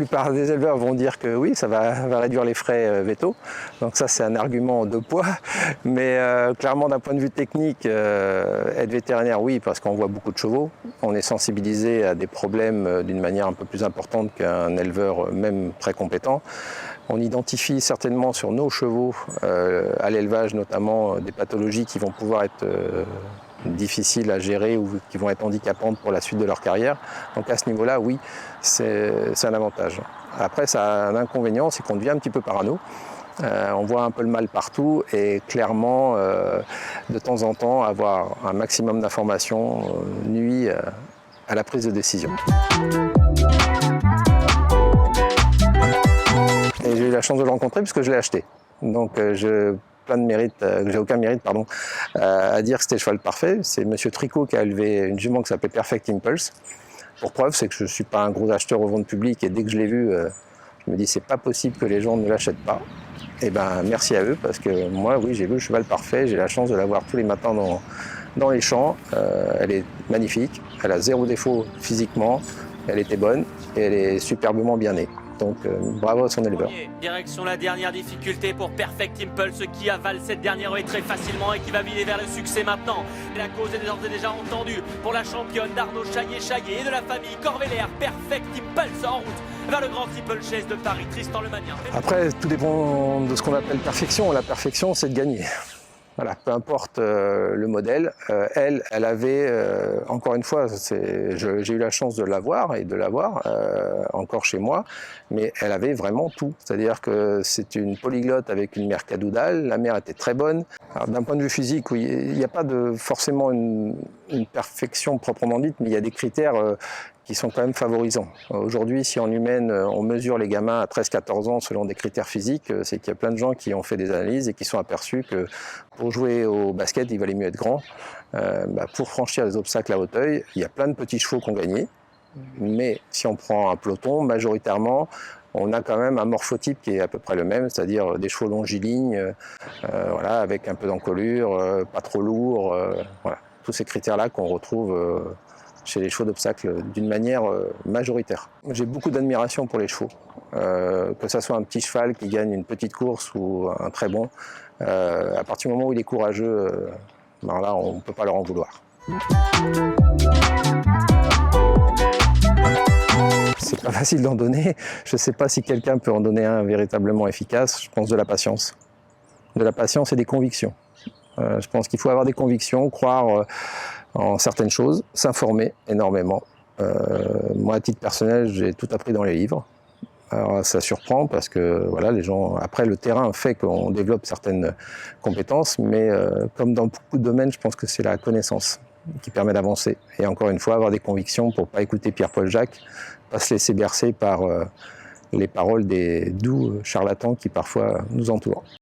plupart des éleveurs vont dire que oui, ça va réduire les frais vétos. Donc ça, c'est un argument de poids. Mais clairement, d'un point de vue technique, être vétérinaire, oui, parce qu'on voit beaucoup de chevaux. On est sensibilisé à des problèmes d'une manière un peu plus importante qu'un éleveur même très compétent. On identifie certainement sur nos chevaux, à l'élevage notamment, des pathologies qui vont pouvoir être difficiles à gérer ou qui vont être handicapantes pour la suite de leur carrière. Donc à ce niveau-là, oui, c'est un avantage. Après, ça a un inconvénient, c'est qu'on devient un petit peu parano. On voit un peu le mal partout et clairement, de temps en temps, avoir un maximum d'informations nuit à la prise de décision. Et j'ai eu la chance de le rencontrer puisque je l'ai acheté. Donc j'ai aucun mérite à dire que c'était le cheval parfait. C'est Monsieur Tricot qui a élevé une jument qui s'appelait Perfect Impulse. Pour preuve, c'est que je ne suis pas un gros acheteur aux ventes publiques et dès que je l'ai vu, je me dis c'est pas possible que les gens ne l'achètent pas. Et ben merci à eux parce que moi, oui, j'ai vu le cheval parfait. J'ai la chance de la voir tous les matins dans les champs. Elle est magnifique, elle a zéro défaut physiquement, elle était bonne et elle est superbement bien née. Donc bravo à son éleveur. Direction la dernière difficulté pour Perfect Impulse qui avale cette dernière haie très facilement et qui va vider vers le succès maintenant. Et la cause est d'ores et déjà entendue pour la championne d'Arnaud Chaillet et de la famille Corvélaire. Perfect Impulse en route vers le grand Triple Chase de Paris. Tristan Lemagnien. Après, tout dépend de ce qu'on appelle perfection. La perfection, c'est de gagner. Voilà, peu importe le modèle, elle avait, encore une fois, j'ai eu la chance de l'avoir et de l'avoir encore chez moi, mais elle avait vraiment tout. C'est-à-dire que c'est une polyglotte avec une mère cadoudale, la mère était très bonne. D'un point de vue physique, oui, il n'y a pas forcément une perfection proprement dite, mais il y a des critères qui sont quand même favorisants. Aujourd'hui, si en humaine, on mesure les gamins à 13-14 ans selon des critères physiques, c'est qu'il y a plein de gens qui ont fait des analyses et qui sont aperçus que pour jouer au basket, il valait mieux être grand. Pour franchir les obstacles à Hauteuil, il y a plein de petits chevaux qui ont gagné. Mais si on prend un peloton, majoritairement, on a quand même un morphotype qui est à peu près le même, c'est-à-dire des chevaux longilignes, voilà, avec un peu d'encolure, pas trop lourd, voilà. Tous ces critères-là qu'on retrouve chez les chevaux d'obstacle d'une manière majoritaire. J'ai beaucoup d'admiration pour les chevaux, que ce soit un petit cheval qui gagne une petite course ou un très bon. À partir du moment où il est courageux, là on ne peut pas leur en vouloir. C'est pas facile d'en donner. Je ne sais pas si quelqu'un peut en donner un véritablement efficace. Je pense de la patience. De la patience et des convictions. Je pense qu'il faut avoir des convictions, croire en certaines choses, s'informer énormément. Moi, à titre personnel, j'ai tout appris dans les livres. Alors, ça surprend parce que voilà, les gens, après le terrain fait qu'on développe certaines compétences, mais comme dans beaucoup de domaines, je pense que c'est la connaissance qui permet d'avancer. Et encore une fois, avoir des convictions pour ne pas écouter Pierre-Paul Jacques, pas se laisser bercer par les paroles des doux charlatans qui parfois nous entourent.